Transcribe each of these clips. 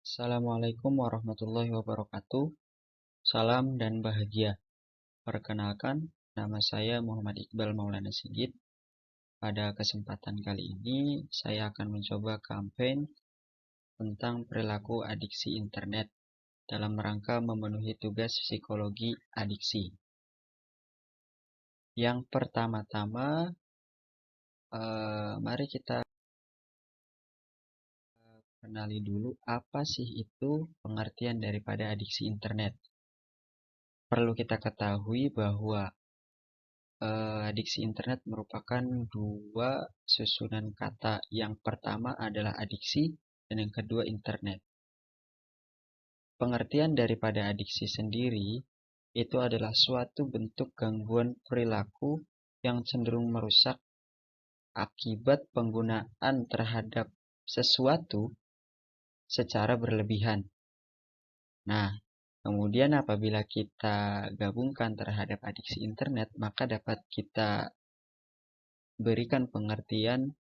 Assalamualaikum warahmatullahi wabarakatuh. Salam dan bahagia. Perkenalkan, nama saya Muhammad Iqbal Maulana Sigit. Pada kesempatan kali ini, saya akan mencoba kampanye tentang perilaku adiksi internet dalam rangka memenuhi tugas psikologi adiksi. Yang pertama-tama, mari kita kenali dulu apa sih itu pengertian daripada adiksi internet. Perlu kita ketahui bahwa adiksi internet merupakan dua susunan kata. Yang pertama adalah adiksi dan yang kedua internet. Pengertian daripada adiksi sendiri itu adalah suatu bentuk gangguan perilaku yang cenderung merusak akibat penggunaan terhadap sesuatu secara berlebihan. Nah, kemudian apabila kita gabungkan terhadap adiksi internet, maka dapat kita berikan pengertian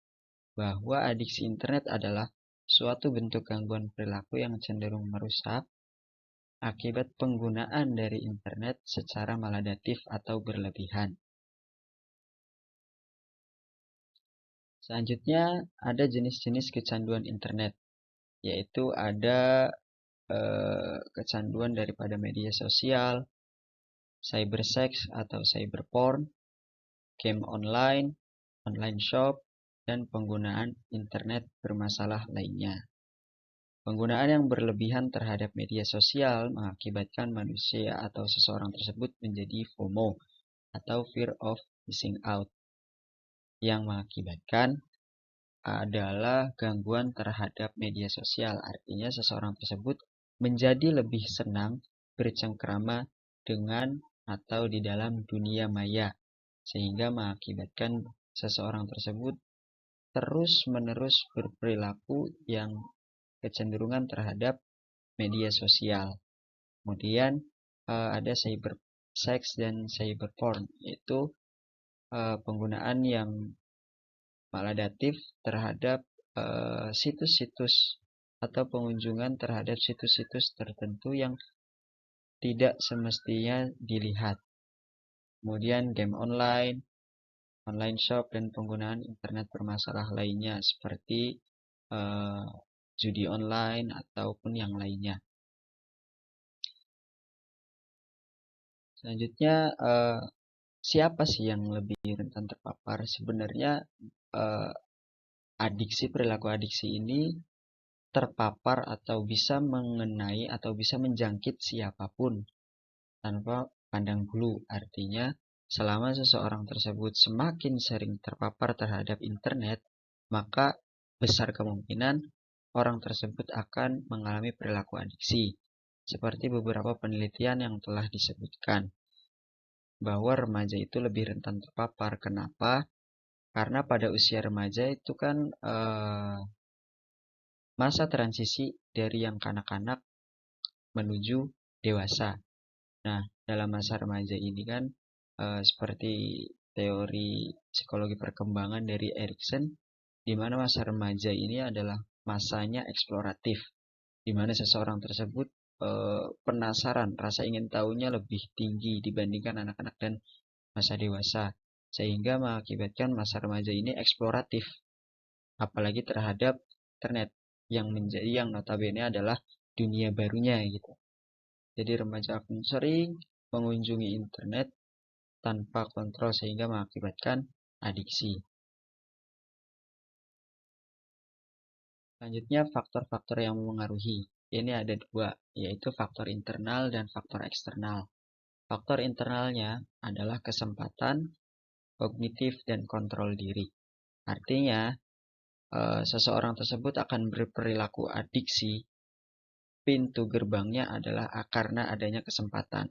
bahwa adiksi internet adalah suatu bentuk gangguan perilaku yang cenderung merusak akibat penggunaan dari internet secara maladaptif atau berlebihan. Selanjutnya, ada jenis-jenis kecanduan internet, yaitu ada kecanduan daripada media sosial, cybersex atau cyberporn, game online, online shop, dan penggunaan internet bermasalah lainnya. Penggunaan yang berlebihan terhadap media sosial mengakibatkan manusia atau seseorang tersebut menjadi FOMO atau fear of missing out, yang mengakibatkan adalah gangguan terhadap media sosial. Artinya seseorang tersebut menjadi lebih senang bercengkrama dengan atau di dalam dunia maya, sehingga mengakibatkan seseorang tersebut terus-menerus berperilaku yang kecenderungan terhadap media sosial. Kemudian ada cybersex dan cyberporn, yaitu penggunaan yang maladaptif terhadap situs-situs atau pengunjungan terhadap situs-situs tertentu yang tidak semestinya dilihat. Kemudian game online, online shop, dan penggunaan internet bermasalah lainnya seperti judi online ataupun yang lainnya. Selanjutnya, siapa sih yang lebih rentan terpapar? Sebenarnya perilaku adiksi ini terpapar atau bisa mengenai atau bisa menjangkit siapapun tanpa pandang bulu. Artinya, selama seseorang tersebut semakin sering terpapar terhadap internet, maka besar kemungkinan orang tersebut akan mengalami perilaku adiksi. Seperti beberapa penelitian yang telah disebutkan, bahwa remaja itu lebih rentan terpapar. Kenapa? Karena pada usia remaja itu kan masa transisi dari yang kanak-kanak menuju dewasa. Nah, dalam masa remaja ini kan seperti teori psikologi perkembangan dari Erikson, di mana masa remaja ini adalah masanya eksploratif, di mana seseorang tersebut penasaran, rasa ingin tahunya lebih tinggi dibandingkan anak-anak dan masa dewasa, sehingga mengakibatkan masa remaja ini eksploratif, apalagi terhadap internet yang notabene adalah dunia barunya gitu. Jadi remaja akan sering mengunjungi internet tanpa kontrol sehingga mengakibatkan adiksi. Selanjutnya, faktor-faktor yang mempengaruhi. Ini ada dua, yaitu faktor internal dan faktor eksternal. Faktor internalnya adalah kesempatan, kognitif, dan kontrol diri. Artinya, seseorang tersebut akan berperilaku adiksi, pintu gerbangnya adalah karena adanya kesempatan.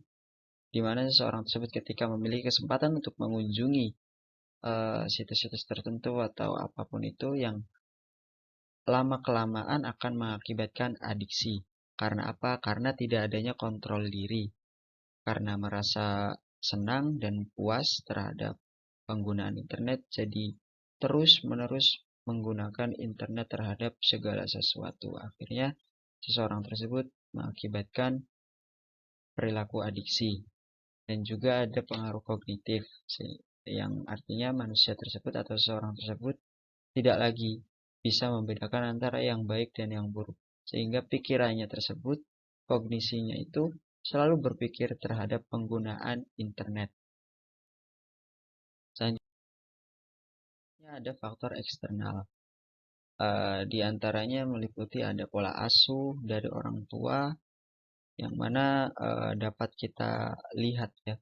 Di mana seseorang tersebut ketika memiliki kesempatan untuk mengunjungi situs-situs tertentu atau apapun itu yang lama-kelamaan akan mengakibatkan adiksi. Karena apa? Karena tidak adanya kontrol diri. Karena merasa senang dan puas terhadap penggunaan internet, jadi terus-menerus menggunakan internet terhadap segala sesuatu. Akhirnya seseorang tersebut mengakibatkan perilaku adiksi. Dan juga ada pengaruh kognitif, yang artinya manusia tersebut atau seseorang tersebut tidak lagi bisa membedakan antara yang baik dan yang buruk. Sehingga pikirannya tersebut, kognisinya itu selalu berpikir terhadap penggunaan internet. Selanjutnya ada faktor eksternal. Di antaranya meliputi ada pola asuh dari orang tua, yang mana dapat kita lihat ya,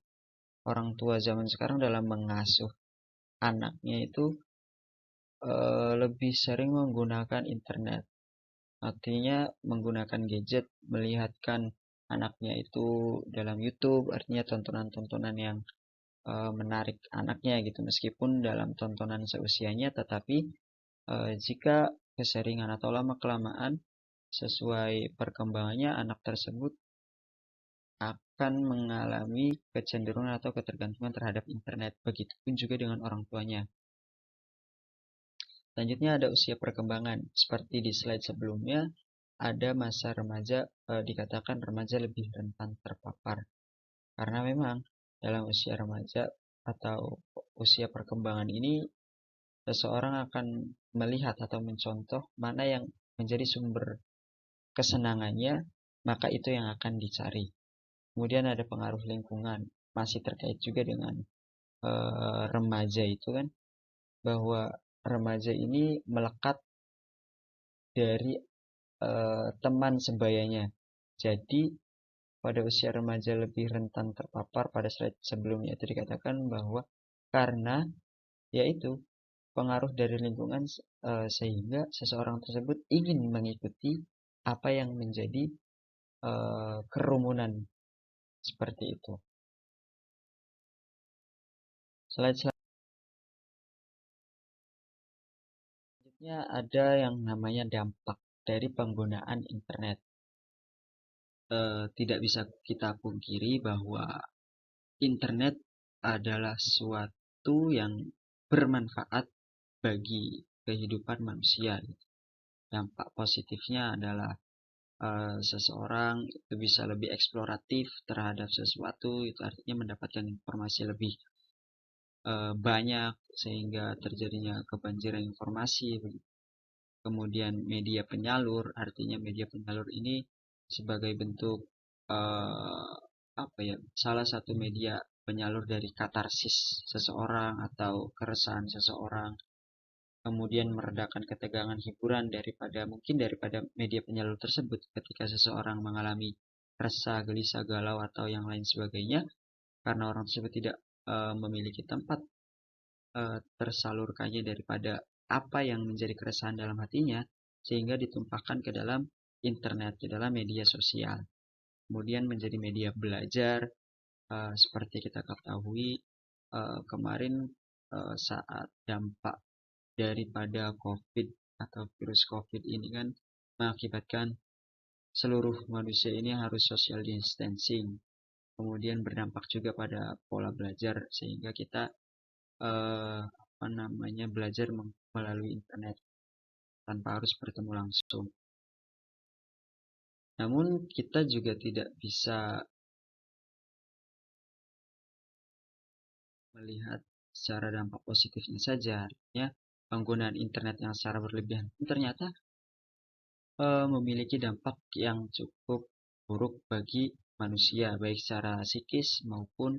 orang tua zaman sekarang dalam mengasuh anaknya itu lebih sering menggunakan internet. Artinya menggunakan gadget, melihatkan anaknya itu dalam YouTube, artinya tontonan-tontonan yang menarik anaknya gitu, meskipun dalam tontonan seusianya, tetapi jika keseringan atau lama-kelamaan sesuai perkembangannya, anak tersebut akan mengalami kecenderungan atau ketergantungan terhadap internet. Begitupun juga dengan orang tuanya. Selanjutnya ada usia perkembangan. Seperti di slide sebelumnya, ada masa remaja, dikatakan remaja lebih rentan terpapar. Karena memang dalam usia remaja atau usia perkembangan ini, seseorang akan melihat atau mencontoh mana yang menjadi sumber kesenangannya, maka itu yang akan dicari. Kemudian ada pengaruh lingkungan, masih terkait juga dengan remaja itu kan, bahwa remaja ini melekat dari teman sebayanya. Jadi pada usia remaja lebih rentan terpapar. Pada slide sebelumnya itu dikatakan bahwa karena yaitu pengaruh dari lingkungan, sehingga seseorang tersebut ingin mengikuti apa yang menjadi kerumunan seperti itu. Slide selanjutnya ada yang namanya dampak dari penggunaan internet. Tidak bisa kita pungkiri bahwa internet adalah suatu yang bermanfaat bagi kehidupan manusia. Dampak positifnya adalah seseorang itu bisa lebih eksploratif terhadap sesuatu, itu artinya mendapatkan informasi lebih banyak sehingga terjadinya kebanjiran informasi. Kemudian media penyalur, artinya media penyalur ini sebagai bentuk salah satu media penyalur dari katarsis seseorang atau keresahan seseorang. Kemudian meredakan ketegangan hiburan daripada media penyalur tersebut ketika seseorang mengalami resah, gelisah, galau atau yang lain sebagainya, karena orang tersebut tidak memiliki tempat tersalurkannya daripada apa yang menjadi keresahan dalam hatinya, sehingga ditumpahkan ke dalam internet, ke dalam media sosial. Kemudian menjadi media belajar, seperti kita ketahui kemarin saat dampak daripada COVID atau virus COVID ini kan mengakibatkan seluruh manusia ini harus social distancing. Kemudian berdampak juga pada pola belajar, sehingga kita belajar melalui internet tanpa harus bertemu langsung. Namun kita juga tidak bisa melihat secara dampak positifnya saja, ya. Penggunaan internet yang secara berlebihan ternyata memiliki dampak yang cukup buruk bagi manusia, baik secara psikis maupun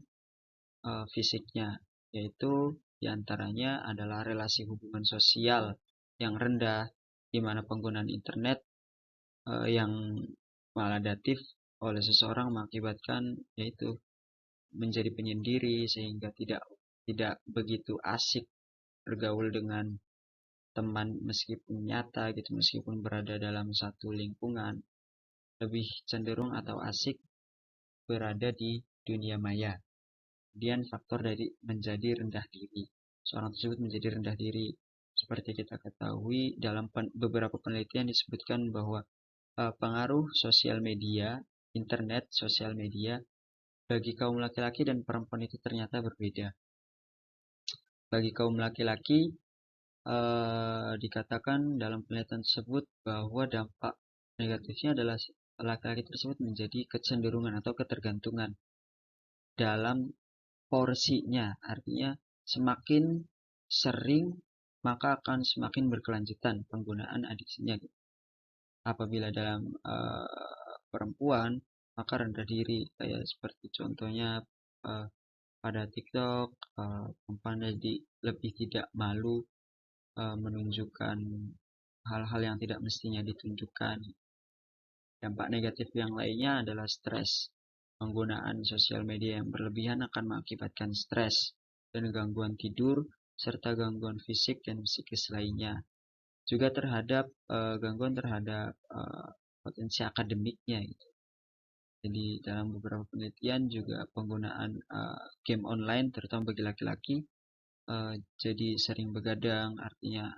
fisiknya, yaitu diantaranya adalah relasi hubungan sosial yang rendah, di mana penggunaan internet yang maladaptif oleh seseorang mengakibatkan yaitu menjadi penyendiri, sehingga tidak begitu asik bergaul dengan teman meskipun nyata gitu, meskipun berada dalam satu lingkungan, lebih cenderung atau asik berada di dunia maya. Kemudian faktor dari menjadi rendah diri, seorang tersebut menjadi rendah diri. Seperti kita ketahui dalam beberapa penelitian disebutkan bahwa pengaruh sosial media, internet, sosial media bagi kaum laki-laki dan perempuan itu ternyata berbeda. Bagi kaum laki-laki dikatakan dalam penelitian tersebut bahwa dampak Negatifnya adalah laki-laki tersebut menjadi kecenderungan atau ketergantungan dalam porsinya, artinya semakin sering maka akan semakin berkelanjutan penggunaan adiksinya. Apabila dalam perempuan maka rendah diri, kayak seperti contohnya uh, pada TikTok, perempuan jadi lebih tidak malu menunjukkan hal-hal yang tidak mestinya ditunjukkan. Dampak negatif yang lainnya adalah stres. Penggunaan sosial media yang berlebihan akan mengakibatkan stres dan gangguan tidur, serta gangguan fisik dan psikis lainnya. Juga terhadap gangguan terhadap potensi akademiknya gitu. Jadi dalam beberapa penelitian juga penggunaan game online terutama bagi laki-laki jadi sering begadang, artinya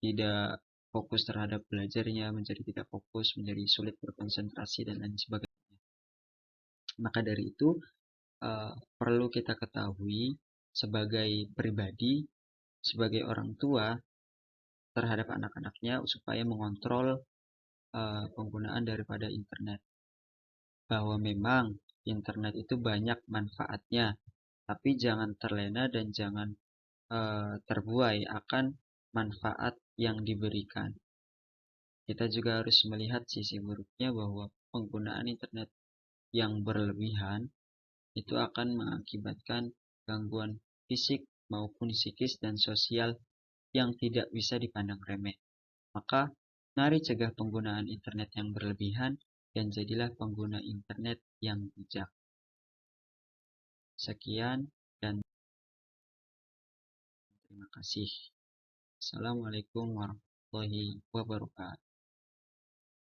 tidak fokus terhadap belajarnya, menjadi tidak fokus, menjadi sulit berkonsentrasi dan lain sebagainya. Maka dari itu perlu kita ketahui sebagai pribadi, sebagai orang tua terhadap anak-anaknya supaya mengontrol penggunaan daripada internet. Bahwa memang internet itu banyak manfaatnya, tapi jangan terlena dan jangan terbuai akan manfaat yang diberikan. Kita juga harus melihat sisi buruknya bahwa penggunaan internet yang berlebihan itu akan mengakibatkan gangguan fisik maupun psikis dan sosial yang tidak bisa dipandang remeh. Maka, mari cegah penggunaan internet yang berlebihan dan jadilah pengguna internet yang bijak. Sekian dan terima kasih. Assalamualaikum warahmatullahi wabarakatuh.